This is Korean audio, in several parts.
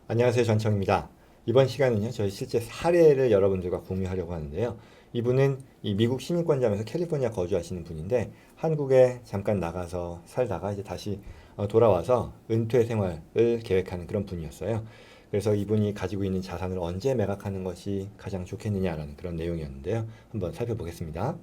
안녕하세요. 전청입니다. 이번 시간은요, 저희 실제 사례를 여러분들과 공유하려고 하는데요. 이분은 이 미국 시민권자면서 캘리포니아 거주하시는 분인데 한국에 잠깐 나가서 살다가 이제 다시 돌아와서 은퇴 생활을 계획하는 그런 분이었어요. 그래서 이분이 가지고 있는 자산을 언제 매각하는 것이 가장 좋겠느냐라는 그런 내용이었는데요. 한번 살펴보겠습니다.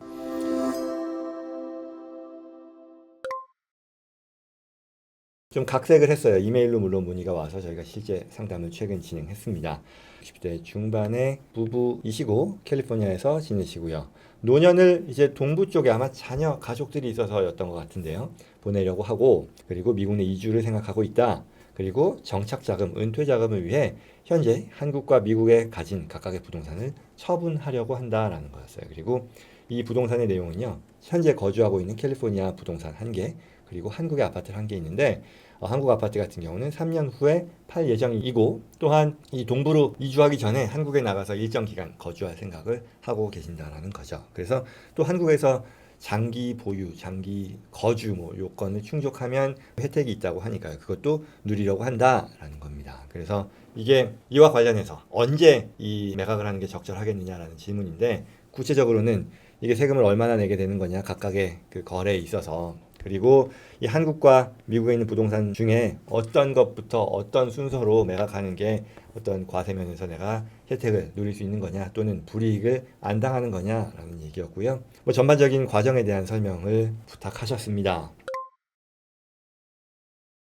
좀 각색을 했어요. 이메일로 물론 문의가 와서 저희가 실제 상담을 최근 진행했습니다. 60대 중반의 부부이시고 캘리포니아에서 지내시고요. 노년을 이제 동부 쪽에 아마 자녀 가족들이 있어서였던 것 같은데요. 보내려고 하고 그리고 미국 내 이주를 생각하고 있다. 그리고 정착 자금, 은퇴 자금을 위해 현재 한국과 미국에 가진 각각의 부동산을 처분하려고 한다라는 거였어요. 그리고 이 부동산의 내용은요. 현재 거주하고 있는 캘리포니아 부동산 한 개, 그리고 한국의 아파트를 한 개 있는데 한국 아파트 같은 경우는 3년 후에 팔 예정이고 또한 이 동부로 이주하기 전에 한국에 나가서 일정 기간 거주할 생각을 하고 계신다라는 거죠. 그래서 또 한국에서 장기 보유, 장기 거주 뭐 요건을 충족하면 혜택이 있다고 하니까요. 그것도 누리려고 한다라는 겁니다. 그래서 이게 이와 관련해서 언제 이 매각을 하는 게 적절하겠느냐라는 질문인데 구체적으로는 이게 세금을 얼마나 내게 되는 거냐 각각의 그 거래에 있어서 그리고 이 한국과 미국에 있는 부동산 중에 어떤 것부터 어떤 순서로 매각하는 게 어떤 과세면에서 내가 혜택을 누릴 수 있는 거냐 또는 불이익을 안 당하는 거냐라는 얘기였고요. 뭐 전반적인 과정에 대한 설명을 부탁하셨습니다.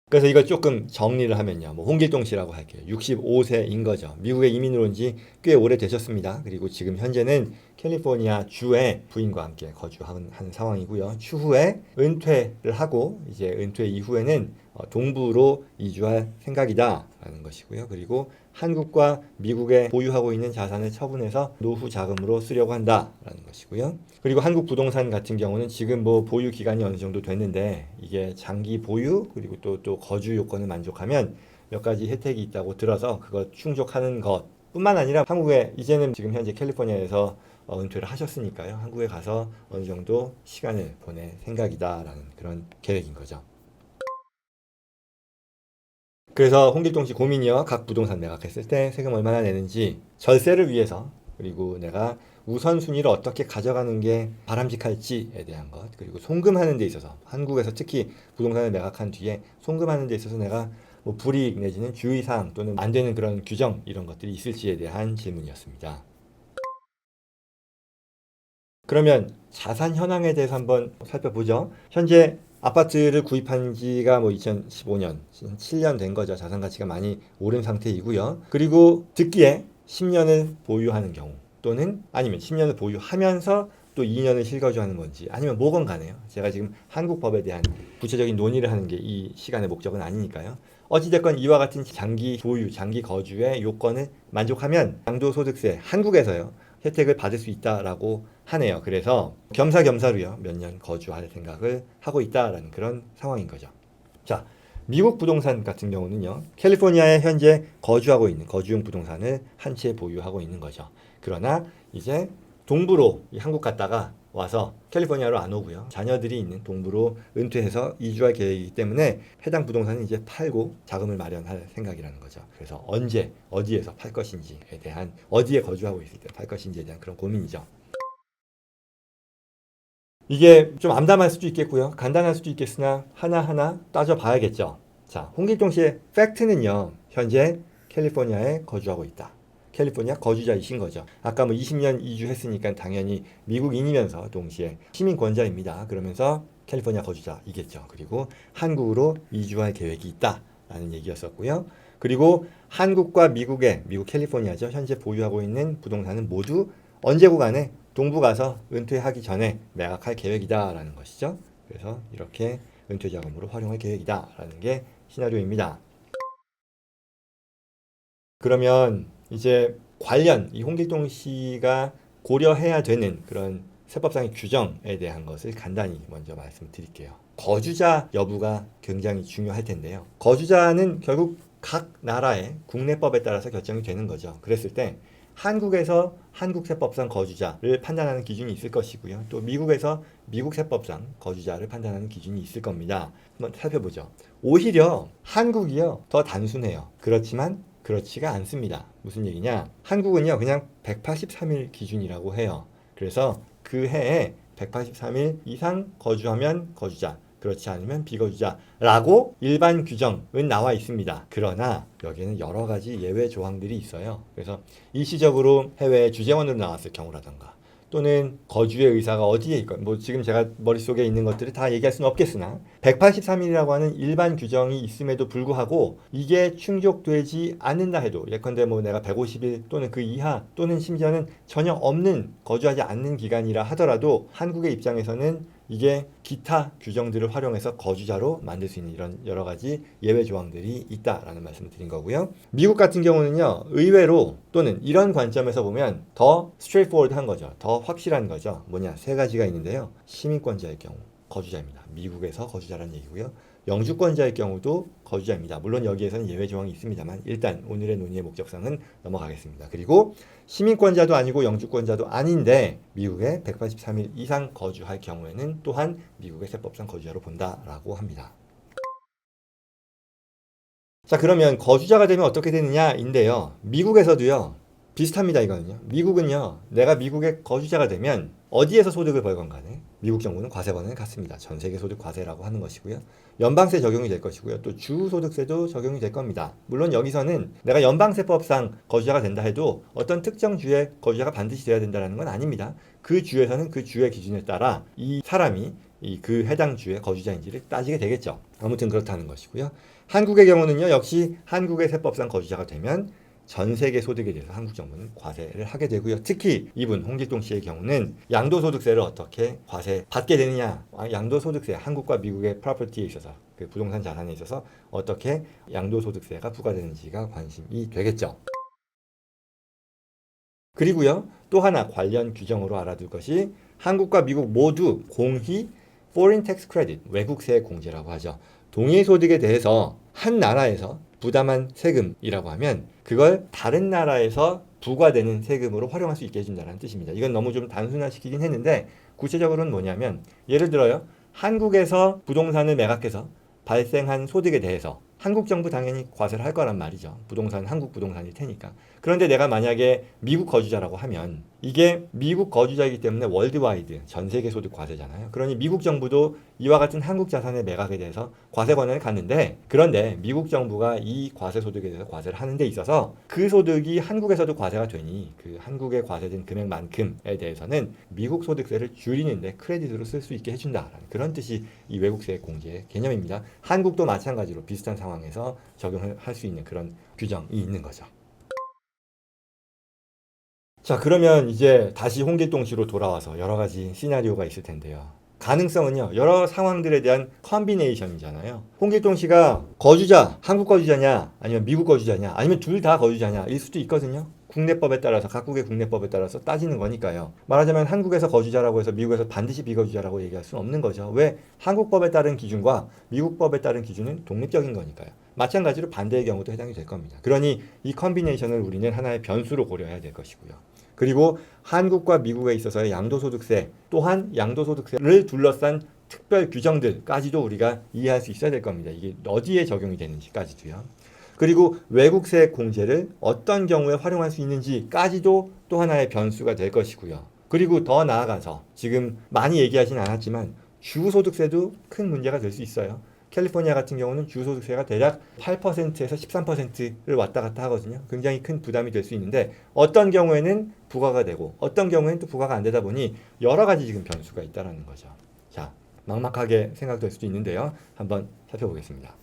그래서 이걸 조금 정리를 하면요. 뭐 홍길동 씨라고 할게요. 65세인 거죠. 미국에 이민을 온 지 꽤 오래 되셨습니다. 그리고 지금 현재는 캘리포니아 주에 부인과 함께 거주하는 상황이고요. 추후에 은퇴를 하고 이제 은퇴 이후에는 동부로 이주할 생각이다라는 것이고요. 그리고 한국과 미국에 보유하고 있는 자산을 처분해서 노후 자금으로 쓰려고 한다라는 것이고요. 그리고 한국 부동산 같은 경우는 지금 뭐 보유 기간이 어느 정도 됐는데 이게 장기 보유 그리고 또 거주 요건을 만족하면 몇 가지 혜택이 있다고 들어서 그거 충족하는 것뿐만 아니라 한국에 이제는 지금 현재 캘리포니아에서 은퇴를 하셨으니까요. 한국에 가서 어느 정도 시간을 보낼 생각이다라는 그런 계획인 거죠. 그래서 홍길동 씨 고민이요. 각 부동산 매각했을 때 세금 얼마나 내는지 절세를 위해서 그리고 내가 우선순위를 어떻게 가져가는 게 바람직할지에 대한 것 그리고 송금하는 데 있어서 한국에서 특히 부동산을 매각한 뒤에 송금하는 데 있어서 내가 뭐 불이익 내지는 주의사항 또는 안 되는 그런 규정 이런 것들이 있을지에 대한 질문이었습니다. 그러면 자산 현황에 대해서 한번 살펴보죠. 현재 아파트를 구입한 지가 뭐 2015년, 7년 된 거죠. 자산 가치가 많이 오른 상태이고요. 그리고 듣기에 10년을 보유하는 경우 또는 아니면 10년을 보유하면서 또 2년을 실거주하는 건지 아니면 뭐건 간에요. 제가 지금 한국 법에 대한 구체적인 논의를 하는 게 이 시간의 목적은 아니니까요. 어찌됐건 이와 같은 장기 보유, 장기 거주의 요건을 만족하면 양도소득세 한국에서요. 혜택을 받을 수 있다라고 하네요. 그래서 겸사겸사로요. 몇 년 거주할 생각을 하고 있다라는 그런 상황인 거죠. 자, 미국 부동산 같은 경우는요. 캘리포니아에 현재 거주하고 있는 거주용 부동산을 한 채 보유하고 있는 거죠. 그러나 이제 동부로 한국 갔다가 와서 캘리포니아로 안 오고요. 자녀들이 있는 동부로 은퇴해서 이주할 계획이기 때문에 해당 부동산은 이제 팔고 자금을 마련할 생각이라는 거죠. 그래서 언제 어디에서 팔 것인지에 대한 어디에 거주하고 있을 때 팔 것인지에 대한 그런 고민이죠. 이게 좀 암담할 수도 있겠고요. 간단할 수도 있겠으나 하나하나 따져봐야겠죠. 자, 홍길동 씨의 팩트는요. 현재 캘리포니아에 거주하고 있다. 캘리포니아 거주자이신 거죠. 아까 뭐 20년 이주했으니까 당연히 미국인이면서 동시에 시민권자입니다. 그러면서 캘리포니아 거주자이겠죠. 그리고 한국으로 이주할 계획이 있다라는 얘기였었고요. 그리고 한국과 미국의 미국 캘리포니아죠. 현재 보유하고 있는 부동산은 모두 언제고 간에 동부 가서 은퇴하기 전에 매각할 계획이다라는 것이죠. 그래서 이렇게 은퇴 자금으로 활용할 계획이다라는 게 시나리오입니다. 그러면 이제 관련 이 홍길동 씨가 고려해야 되는 그런 세법상의 규정에 대한 것을 간단히 먼저 말씀드릴게요. 거주자 여부가 굉장히 중요할 텐데요. 거주자는 결국 각 나라의 국내법에 따라서 결정이 되는 거죠. 그랬을 때 한국에서 한국 세법상 거주자를 판단하는 기준이 있을 것이고요. 또 미국에서 미국 세법상 거주자를 판단하는 기준이 있을 겁니다. 한번 살펴보죠. 오히려 한국이요 더 단순해요. 그렇지만 그렇지가 않습니다. 무슨 얘기냐? 한국은요, 그냥 183일 기준이라고 해요. 그래서 그 해에 183일 이상 거주하면 거주자, 그렇지 않으면 비거주자라고 일반 규정은 나와 있습니다. 그러나 여기에는 여러 가지 예외 조항들이 있어요. 그래서 일시적으로 해외 주재원으로 나왔을 경우라던가 또는 거주의 의사가 어디에 있건 뭐 지금 제가 머릿속에 있는 것들을 다 얘기할 수는 없겠으나 183일이라고 하는 일반 규정이 있음에도 불구하고 이게 충족되지 않는다 해도 예컨대 뭐 내가 150일 또는 그 이하 또는 심지어는 전혀 없는 거주하지 않는 기간이라 하더라도 한국의 입장에서는 이게 기타 규정들을 활용해서 거주자로 만들 수 있는 이런 여러 가지 예외 조항들이 있다라는 말씀을 드린 거고요. 미국 같은 경우는요, 의외로 또는 이런 관점에서 보면 더 straightforward한 거죠. 더 확실한 거죠. 뭐냐, 세 가지가 있는데요. 시민권자의 경우 거주자입니다. 미국에서 거주자라는 얘기고요. 영주권자의 경우도 거주자입니다. 물론 여기에서는 예외 조항이 있습니다만 일단 오늘의 논의의 목적상은 넘어가겠습니다. 그리고 시민권자도 아니고 영주권자도 아닌데 미국에 183일 이상 거주할 경우에는 또한 미국의 세법상 거주자로 본다라고 합니다. 자, 그러면 거주자가 되면 어떻게 되느냐인데요. 미국에서도요. 비슷합니다. 이거는요. 미국은요. 내가 미국의 거주자가 되면 어디에서 소득을 벌건 간에 미국 정부는 과세관을 갖습니다. 전 세계 소득 과세라고 하는 것이고요. 연방세 적용이 될 것이고요. 또 주소득세도 적용이 될 겁니다. 물론 여기서는 내가 연방세법상 거주자가 된다 해도 어떤 특정 주에 거주자가 반드시 돼야 된다는 건 아닙니다. 그 주에서는 그 주의 기준에 따라 이 사람이 그 해당 주의 거주자인지를 따지게 되겠죠. 아무튼 그렇다는 것이고요. 한국의 경우는요. 역시 한국의 세법상 거주자가 되면 전 세계 소득에 대해서 한국 정부는 과세를 하게 되고요. 특히 이분 홍길동 씨의 경우는 양도소득세를 어떻게 과세 받게 되느냐. 양도소득세, 한국과 미국의 프로퍼티에 있어서 그 부동산 자산에 있어서 어떻게 양도소득세가 부과되는지가 관심이 되겠죠. 그리고요. 또 하나 관련 규정으로 알아둘 것이 한국과 미국 모두 공히 Foreign Tax Credit, 외국세 공제라고 하죠. 동일 소득에 대해서 한 나라에서 부담한 세금이라고 하면 그걸 다른 나라에서 부과되는 세금으로 활용할 수 있게 해준다는 뜻입니다. 이건 너무 좀 단순화시키긴 했는데 구체적으로는 뭐냐면 예를 들어요. 한국에서 부동산을 매각해서 발생한 소득에 대해서 한국 정부 당연히 과세를 할 거란 말이죠. 부동산, 한국 부동산일 테니까. 그런데 내가 만약에 미국 거주자라고 하면 이게 미국 거주자이기 때문에 월드와이드, 전 세계 소득 과세잖아요. 그러니 미국 정부도 이와 같은 한국 자산의 매각에 대해서 과세 권한을 갖는데 그런데 미국 정부가 이 과세 소득에 대해서 과세를 하는 데 있어서 그 소득이 한국에서도 과세가 되니 그 한국에 과세된 금액만큼에 대해서는 미국 소득세를 줄이는데 크레딧으로 쓸 수 있게 해준다라는 그런 뜻이 이 외국세 공제 개념입니다. 한국도 마찬가지로 비슷한 상황에서 적용을 할 수 있는 그런 규정이 있는 거죠. 자, 그러면 이제 다시 홍길동 씨로 돌아와서 여러 가지 시나리오가 있을 텐데요. 가능성은요, 여러 상황들에 대한 컨비네이션이잖아요. 홍길동 씨가 거주자, 한국 거주자냐, 아니면 미국 거주자냐, 아니면 둘 다 거주자냐, 일 수도 있거든요. 국내법에 따라서, 각국의 국내법에 따라서 따지는 거니까요. 말하자면 한국에서 거주자라고 해서 미국에서 반드시 비거주자라고 얘기할 수는 없는 거죠. 왜? 한국법에 따른 기준과 미국법에 따른 기준은 독립적인 거니까요. 마찬가지로 반대의 경우도 해당이 될 겁니다. 그러니 이 컨비네이션을 우리는 하나의 변수로 고려해야 될 것이고요. 그리고 한국과 미국에 있어서의 양도소득세 또한 양도소득세를 둘러싼 특별 규정들까지도 우리가 이해할 수 있어야 될 겁니다. 이게 어디에 적용이 되는지까지도요. 그리고 외국세 공제를 어떤 경우에 활용할 수 있는지까지도 또 하나의 변수가 될 것이고요. 그리고 더 나아가서 지금 많이 얘기하진 않았지만 주소득세도 큰 문제가 될 수 있어요. 캘리포니아 같은 경우는 주소득세가 대략 8%에서 13%를 왔다 갔다 하거든요. 굉장히 큰 부담이 될 수 있는데 어떤 경우에는 부과가 되고 어떤 경우에는 또 부과가 안 되다 보니 여러 가지 지금 변수가 있다는 거죠. 자, 막막하게 생각될 수도 있는데요. 한번 살펴보겠습니다.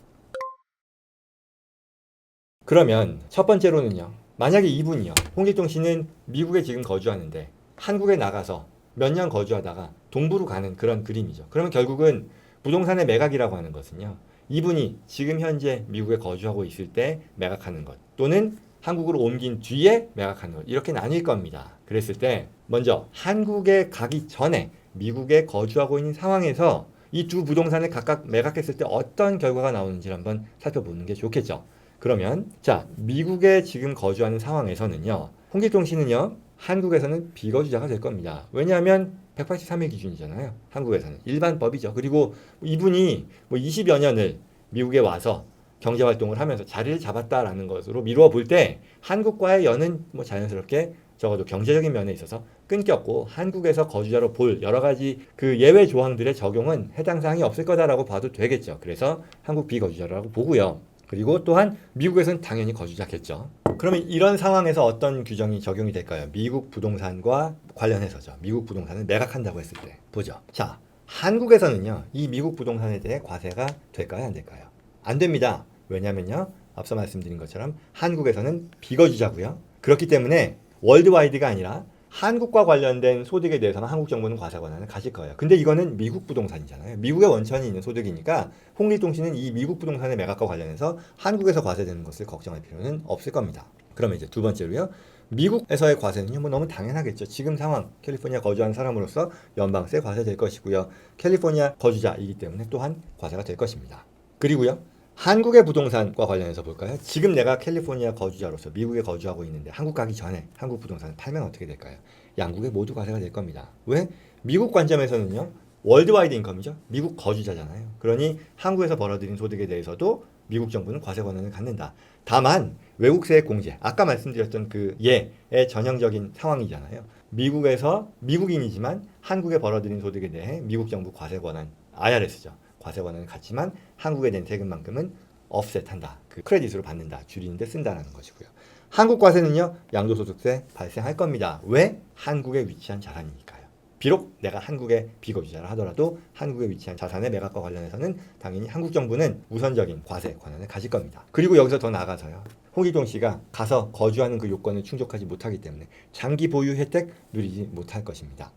그러면 첫 번째로는요. 만약에 이분이요. 홍길동 씨는 미국에 지금 거주하는데 한국에 나가서 몇 년 거주하다가 동부로 가는 그런 그림이죠. 그러면 결국은 부동산의 매각이라고 하는 것은요. 이분이 지금 현재 미국에 거주하고 있을 때 매각하는 것 또는 한국으로 옮긴 뒤에 매각하는 것 이렇게 나뉠 겁니다. 그랬을 때 먼저 한국에 가기 전에 미국에 거주하고 있는 상황에서 이 두 부동산을 각각 매각했을 때 어떤 결과가 나오는지를 한번 살펴보는 게 좋겠죠. 그러면 자, 미국에 지금 거주하는 상황에서는요. 홍길동 씨는요. 한국에서는 비거주자가 될 겁니다. 왜냐하면 183일 기준이잖아요. 한국에서는 일반 법이죠. 그리고 이분이 뭐 20여 년을 미국에 와서 경제 활동을 하면서 자리를 잡았다라는 것으로 미루어 볼 때 한국과의 연은 뭐 자연스럽게 적어도 경제적인 면에 있어서 끊겼고 한국에서 거주자로 볼 여러 가지 그 예외 조항들의 적용은 해당 사항이 없을 거다라고 봐도 되겠죠. 그래서 한국 비거주자라고 보고요. 그리고 또한 미국에서는 당연히 거주자겠죠. 그러면 이런 상황에서 어떤 규정이 적용이 될까요? 미국 부동산과 관련해서죠. 미국 부동산을 매각한다고 했을 때 보죠. 자, 한국에서는요, 이 미국 부동산에 대해 과세가 될까요? 안 될까요? 안 됩니다. 왜냐면요, 앞서 말씀드린 것처럼 한국에서는 비거주자고요. 그렇기 때문에 월드와이드가 아니라 한국과 관련된 소득에 대해서는 한국 정부는 과세 권한을 가질 거예요. 근데 이거는 미국 부동산이잖아요. 미국의 원천이 있는 소득이니까 홍리동 씨는 이 미국 부동산의 매각과 관련해서 한국에서 과세되는 것을 걱정할 필요는 없을 겁니다. 그러면 이제 두 번째로요. 미국에서의 과세는요, 뭐 너무 당연하겠죠. 지금 상황, 캘리포니아 거주한 사람으로서 연방세 과세될 것이고요. 캘리포니아 거주자이기 때문에 또한 과세가 될 것입니다. 그리고요. 한국의 부동산과 관련해서 볼까요? 지금 내가 캘리포니아 거주자로서 미국에 거주하고 있는데 한국 가기 전에 한국 부동산을 팔면 어떻게 될까요? 양국에 모두 과세가 될 겁니다. 왜? 미국 관점에서는요. 월드와이드 인컴이죠. 미국 거주자잖아요. 그러니 한국에서 벌어들인 소득에 대해서도 미국 정부는 과세 권한을 갖는다. 다만 외국세의 공제, 아까 말씀드렸던 그 예의 전형적인 상황이잖아요. 미국에서 미국인이지만 한국에 벌어들인 소득에 대해 미국 정부 과세 권한, IRS죠. 과세 권한을 갖지만 한국에 낸 세금만큼은 offset한다. 그 크레딧으로 받는다. 줄이는데 쓴다라는 것이고요. 한국 과세는요. 양도소득세 발생할 겁니다. 왜? 한국에 위치한 자산이니까요. 비록 내가 한국의 비거주자라 하더라도 한국에 위치한 자산의 매각과 관련해서는 당연히 한국 정부는 우선적인 과세 권한을 가질 겁니다. 그리고 여기서 더 나아가서요. 홍기동 씨가 가서 거주하는 그 요건을 충족하지 못하기 때문에 장기 보유 혜택 누리지 못할 것입니다.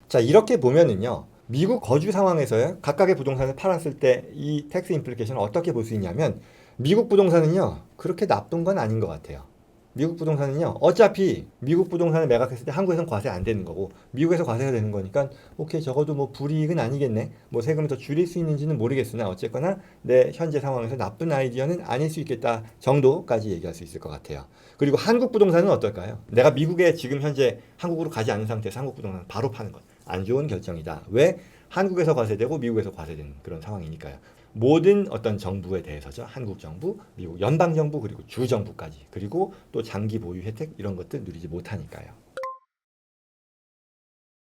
자, 이렇게 보면은요. 미국 거주 상황에서요. 각각의 부동산을 팔았을 때 이 텍스 임플리케이션을 어떻게 볼 수 있냐면 미국 부동산은요. 그렇게 나쁜 건 아닌 것 같아요. 미국 부동산은요. 어차피 미국 부동산을 매각했을 때 한국에서는 과세 안 되는 거고 미국에서 과세가 되는 거니까 오케이 적어도 뭐 불이익은 아니겠네. 뭐 세금을 더 줄일 수 있는지는 모르겠으나 어쨌거나 내 현재 상황에서 나쁜 아이디어는 아닐 수 있겠다 정도까지 얘기할 수 있을 것 같아요. 그리고 한국 부동산은 어떨까요? 내가 미국에 지금 현재 한국으로 가지 않은 상태에서 한국 부동산 바로 파는 것. 안 좋은 결정이다. 왜? 한국에서 과세되고 미국에서 과세되는 그런 상황이니까요. 모든 어떤 정부에 대해서죠. 한국 정부, 미국 연방 정부, 그리고 주 정부까지. 그리고 또 장기 보유 혜택 이런 것들 누리지 못하니까요.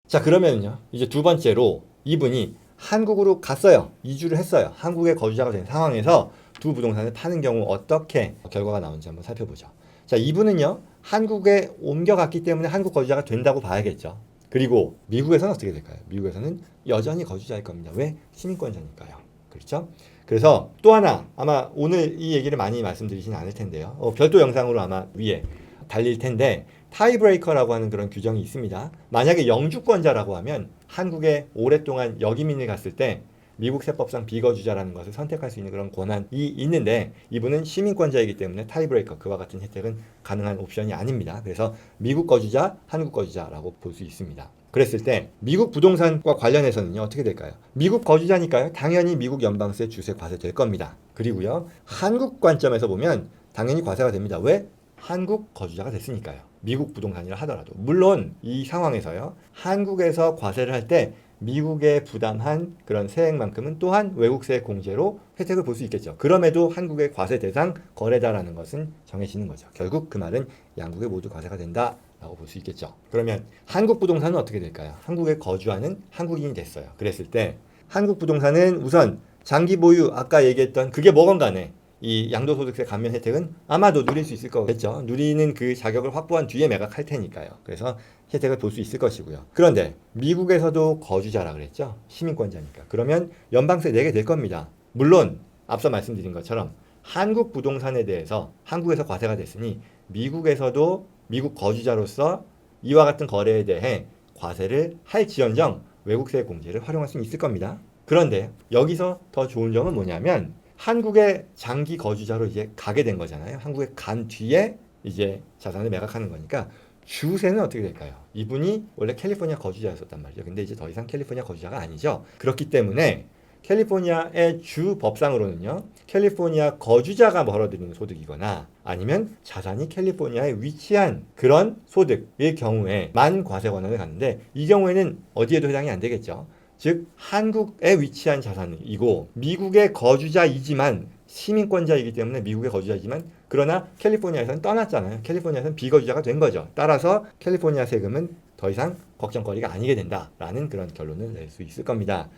자, 그러면요. 이제 두 번째로 이분이 한국으로 갔어요. 이주를 했어요. 한국의 거주자가 된 상황에서 두 부동산을 파는 경우 어떻게 결과가 나오는지 한번 살펴보죠. 자, 이분은요. 한국에 옮겨갔기 때문에 한국 거주자가 된다고 봐야겠죠. 그리고 미국에서는 어떻게 될까요? 미국에서는 여전히 거주자일 겁니다. 왜? 시민권자니까요. 그렇죠? 그래서 또 하나 아마 오늘 이 얘기를 많이 말씀드리진 않을 텐데요. 별도 영상으로 아마 위에 달릴 텐데 타이브레이커라고 하는 그런 규정이 있습니다. 만약에 영주권자라고 하면 한국에 오랫동안 역이민을 갔을 때 미국 세법상 비거주자라는 것을 선택할 수 있는 그런 권한이 있는데 이분은 시민권자이기 때문에 타이브레이커 그와 같은 혜택은 가능한 옵션이 아닙니다. 그래서 미국 거주자, 한국 거주자라고 볼 수 있습니다. 그랬을 때 미국 부동산과 관련해서는요 어떻게 될까요? 미국 거주자니까요 당연히 미국 연방세 주세 과세될 겁니다. 그리고요 한국 관점에서 보면 당연히 과세가 됩니다. 왜? 한국 거주자가 됐으니까요. 미국 부동산이라 하더라도 물론 이 상황에서요 한국에서 과세를 할 때 미국에 부담한 그런 세액만큼은 또한 외국세 공제로 혜택을 볼 수 있겠죠. 그럼에도 한국의 과세 대상 거래다라는 것은 정해지는 거죠. 결국 그 말은 양국에 모두 과세가 된다라고 볼 수 있겠죠. 그러면 한국 부동산은 어떻게 될까요? 한국에 거주하는 한국인이 됐어요. 그랬을 때 한국 부동산은 우선 장기 보유 아까 얘기했던 그게 뭐건 간에 이 양도소득세 감면 혜택은 아마도 누릴 수 있을 거겠죠. 누리는 그 자격을 확보한 뒤에 매각할 테니까요. 그래서 혜택을 볼 수 있을 것이고요. 그런데 미국에서도 거주자라 그랬죠. 시민권자니까. 그러면 연방세 내게 될 겁니다. 물론 앞서 말씀드린 것처럼 한국 부동산에 대해서 한국에서 과세가 됐으니 미국에서도 미국 거주자로서 이와 같은 거래에 대해 과세를 할지언정 외국세 공제를 활용할 수 있을 겁니다. 그런데 여기서 더 좋은 점은 뭐냐면 한국의 장기 거주자로 이제 가게 된 거잖아요. 한국에 간 뒤에 이제 자산을 매각하는 거니까 주세는 어떻게 될까요? 이분이 원래 캘리포니아 거주자였었단 말이죠. 근데 이제 더 이상 캘리포니아 거주자가 아니죠. 그렇기 때문에 캘리포니아의 주 법상으로는요. 캘리포니아 거주자가 벌어들이는 소득이거나 아니면 자산이 캘리포니아에 위치한 그런 소득의 경우에만 과세 권한을 갖는데 이 경우에는 어디에도 해당이 안 되겠죠. 즉 한국에 위치한 자산이고 미국의 거주자이지만 시민권자이기 때문에 미국의 거주자이지만 그러나 캘리포니아에서는 떠났잖아요. 캘리포니아에서는 비거주자가 된 거죠. 따라서 캘리포니아 세금은 더 이상 걱정거리가 아니게 된다라는 그런 결론을 낼 수 있을 겁니다.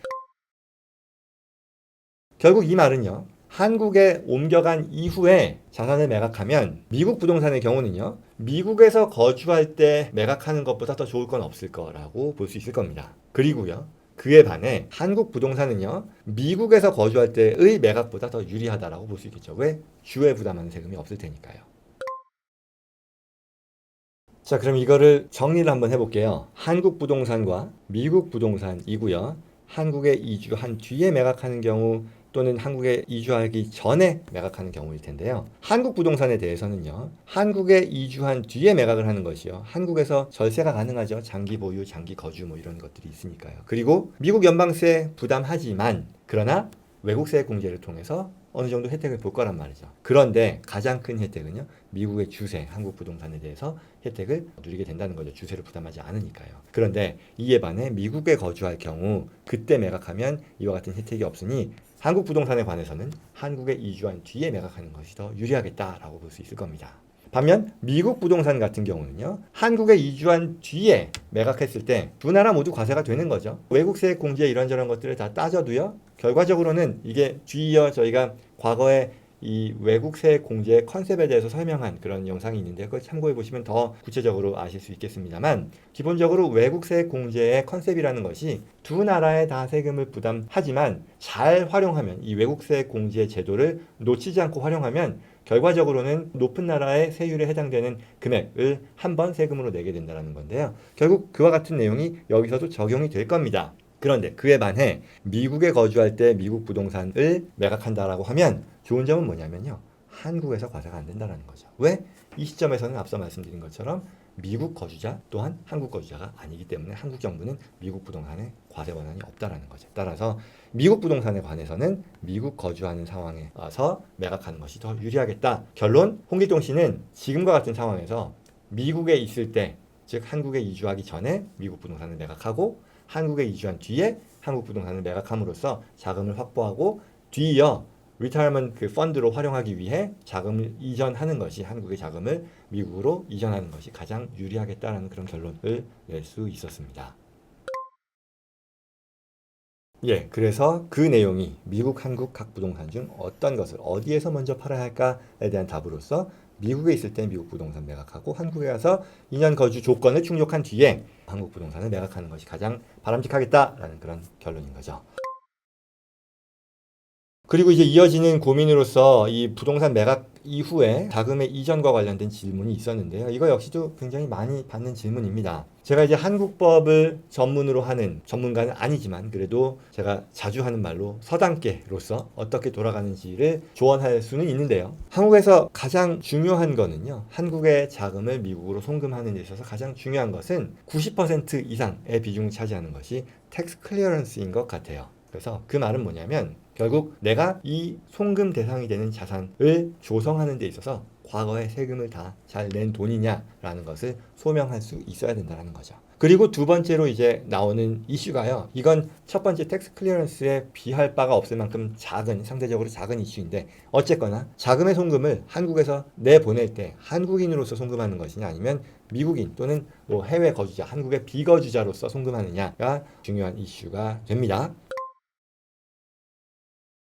결국 이 말은요. 한국에 옮겨간 이후에 자산을 매각하면 미국 부동산의 경우는요. 미국에서 거주할 때 매각하는 것보다 더 좋을 건 없을 거라고 볼 수 있을 겁니다. 그리고요. 그에 반해 한국 부동산은요. 미국에서 거주할 때의 매각보다 더 유리하다라고 볼 수 있겠죠. 왜? 주에 부담하는 세금이 없을 테니까요. 자, 그럼 이거를 정리를 한번 해볼게요. 한국 부동산과 미국 부동산이고요. 한국에 이주한 뒤에 매각하는 경우 또는 한국에 이주하기 전에 매각하는 경우일 텐데요. 한국 부동산에 대해서는요. 한국에 이주한 뒤에 매각을 하는 것이요. 한국에서 절세가 가능하죠. 장기 보유, 장기 거주 뭐 이런 것들이 있으니까요. 그리고 미국 연방세 부담하지만 그러나 외국세 공제를 통해서 어느 정도 혜택을 볼 거란 말이죠. 그런데 가장 큰 혜택은요. 미국의 주세, 한국 부동산에 대해서 혜택을 누리게 된다는 거죠. 주세를 부담하지 않으니까요. 그런데 이에 반해 미국에 거주할 경우 그때 매각하면 이와 같은 혜택이 없으니 한국 부동산에 관해서는 한국에 이주한 뒤에 매각하는 것이 더 유리하겠다라고 볼 수 있을 겁니다. 반면 미국 부동산 같은 경우는요. 한국에 이주한 뒤에 매각했을 때 두 나라 모두 과세가 되는 거죠. 외국세 공제 이런저런 것들을 다 따져도요. 결과적으로는 이게 뒤이어 저희가 과거에 이 외국세 공제 컨셉에 대해서 설명한 그런 영상이 있는데 그걸 참고해 보시면 더 구체적으로 아실 수 있겠습니다만 기본적으로 외국세 공제의 컨셉이라는 것이 두 나라에 다 세금을 부담하지만 잘 활용하면 이 외국세 공제 제도를 놓치지 않고 활용하면 결과적으로는 높은 나라의 세율에 해당되는 금액을 한 번 세금으로 내게 된다는 건데요. 결국 그와 같은 내용이 여기서도 적용이 될 겁니다. 그런데 그에 반해 미국에 거주할 때 미국 부동산을 매각한다라고 하면 좋은 점은 뭐냐면요. 한국에서 과세가 안 된다는 거죠. 왜? 이 시점에서는 앞서 말씀드린 것처럼 미국 거주자 또한 한국 거주자가 아니기 때문에 한국 정부는 미국 부동산에 과세 권한이 없다라는 거죠. 따라서 미국 부동산에 관해서는 미국 거주하는 상황에 와서 매각하는 것이 더 유리하겠다. 결론, 홍길동 씨는 지금과 같은 상황에서 미국에 있을 때, 즉 한국에 이주하기 전에 미국 부동산을 매각하고 한국에 이주한 뒤에 한국 부동산을 매각함으로써 자금을 확보하고 뒤이어 리타이어먼트 그 펀드로 활용하기 위해 자금을 이전하는 것이 한국의 자금을 미국으로 이전하는 것이 가장 유리하겠다라는 그런 결론을 낼 수 있었습니다. 예, 그래서 그 내용이 미국, 한국 각 부동산 중 어떤 것을 어디에서 먼저 팔아야 할까에 대한 답으로서 미국에 있을 때 미국 부동산 매각하고 한국에 가서 2년 거주 조건을 충족한 뒤에 한국 부동산을 매각하는 것이 가장 바람직하겠다라는 그런 결론인 거죠. 그리고 이제 이어지는 고민으로서 이 부동산 매각 이후에 자금의 이전과 관련된 질문이 있었는데요. 이거 역시도 굉장히 많이 받는 질문입니다. 제가 이제 한국법을 전문으로 하는 전문가는 아니지만 그래도 제가 자주 하는 말로 서당계로서 어떻게 돌아가는지를 조언할 수는 있는데요. 한국에서 가장 중요한 거는요. 한국의 자금을 미국으로 송금하는 데 있어서 가장 중요한 것은 90% 이상의 비중을 차지하는 것이 텍스 클리어런스인 것 같아요. 그래서 그 말은 뭐냐면 결국 내가 이 송금 대상이 되는 자산을 조성하는 데 있어서 과거에 세금을 다 잘 낸 돈이냐라는 것을 소명할 수 있어야 된다는 거죠. 그리고 두 번째로 이제 나오는 이슈가요. 이건 첫 번째 텍스 클리어런스에 비할 바가 없을 만큼 상대적으로 작은 이슈인데 어쨌거나 자금의 송금을 한국에서 내보낼 때 한국인으로서 송금하는 것이냐 아니면 미국인 또는 뭐 해외 거주자, 한국의 비거주자로서 송금하느냐가 중요한 이슈가 됩니다.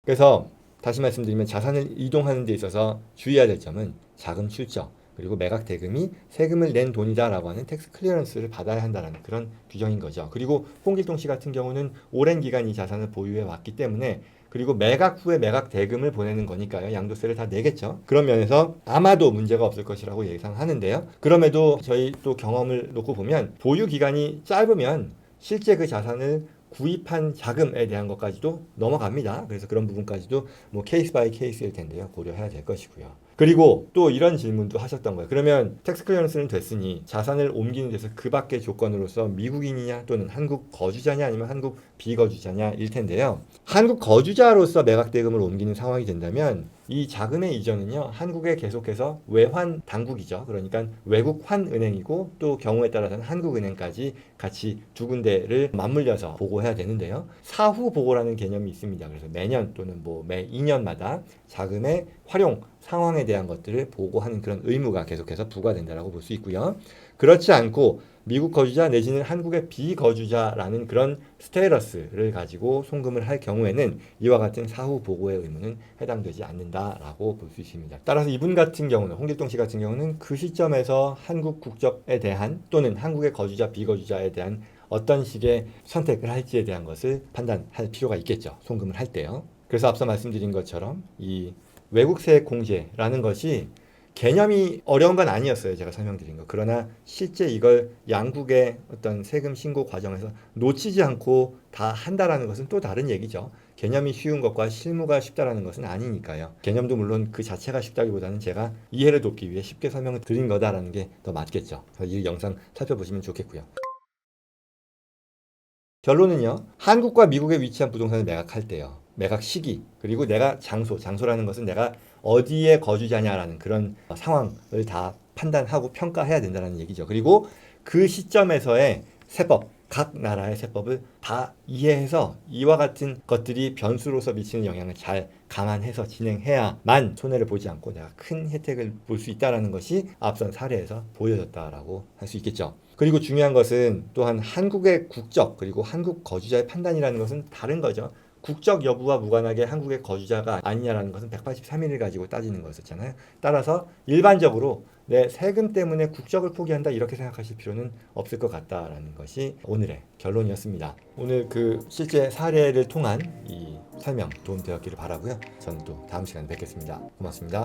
그래서 다시 말씀드리면 자산을 이동하는 데 있어서 주의해야 될 점은 자금 출처 그리고 매각 대금이 세금을 낸 돈이다라고 하는 텍스 클리어런스를 받아야 한다는 그런 규정인 거죠. 그리고 홍길동 씨 같은 경우는 오랜 기간 이 자산을 보유해 왔기 때문에 그리고 매각 후에 매각 대금을 보내는 거니까요. 양도세를 다 내겠죠. 그런 면에서 아마도 문제가 없을 것이라고 예상하는데요. 그럼에도 저희 또 경험을 놓고 보면 보유 기간이 짧으면 실제 그 자산을 구입한 자금에 대한 것까지도 넘어갑니다. 그래서 그런 부분까지도 뭐 케이스 바이 케이스일 텐데요. 고려해야 될 것이고요. 그리고 또 이런 질문도 하셨던 거예요. 그러면 텍스 클리어런스는 됐으니 자산을 옮기는 데서 그 밖의 조건으로서 미국인이냐 또는 한국 거주자냐 아니면 한국 비거주자냐 일 텐데요. 한국 거주자로서 매각 대금을 옮기는 상황이 된다면 이 자금의 이전은요, 한국에 계속해서 외환 당국이죠. 그러니까 외국 환은행이고 또 경우에 따라서는 한국은행까지 같이 두 군데를 맞물려서 보고해야 되는데요. 사후 보고라는 개념이 있습니다. 그래서 매년 또는 뭐 매 2년마다 자금의 활용 상황에 대한 것들을 보고하는 그런 의무가 계속해서 부과된다라고 볼 수 있고요. 그렇지 않고 미국 거주자 내지는 한국의 비거주자라는 그런 스테이러스를 가지고 송금을 할 경우에는 이와 같은 사후 보고의 의무는 해당되지 않는다라고 볼 수 있습니다. 따라서 이분 같은 경우는 홍길동 씨 같은 경우는 그 시점에서 한국 국적에 대한 또는 한국의 거주자 비거주자에 대한 어떤 식의 선택을 할지에 대한 것을 판단할 필요가 있겠죠. 송금을 할 때요. 그래서 앞서 말씀드린 것처럼 이 외국세 공제라는 것이 개념이 어려운 건 아니었어요. 제가 설명드린 거. 그러나 실제 이걸 양국의 어떤 세금 신고 과정에서 놓치지 않고 다 한다라는 것은 또 다른 얘기죠. 개념이 쉬운 것과 실무가 쉽다라는 것은 아니니까요. 개념도 물론 그 자체가 쉽다기보다는 제가 이해를 돕기 위해 쉽게 설명을 드린 거다라는 게 더 맞겠죠. 이 영상 살펴보시면 좋겠고요. 결론은요. 한국과 미국에 위치한 부동산을 매각할 때요. 매각 시기, 그리고 내가 장소라는 것은 내가 어디에 거주자냐라는 그런 상황을 다 판단하고 평가해야 된다는 얘기죠. 그리고 그 시점에서의 세법, 각 나라의 세법을 다 이해해서 이와 같은 것들이 변수로서 미치는 영향을 잘 감안해서 진행해야만 손해를 보지 않고 내가 큰 혜택을 볼 수 있다는 것이 앞선 사례에서 보여졌다라고 할 수 있겠죠. 그리고 중요한 것은 또한 한국의 국적 그리고 한국 거주자의 판단이라는 것은 다른 거죠. 국적 여부와 무관하게 한국의 거주자가 아니냐라는 것은 183일을 가지고 따지는 거였잖아요. 따라서 일반적으로 내 세금 때문에 국적을 포기한다 이렇게 생각하실 필요는 없을 것 같다라는 것이 오늘의 결론이었습니다. 오늘 그 실제 사례를 통한 이 설명 도움되었기를 바라고요. 저는 또 다음 시간에 뵙겠습니다. 고맙습니다.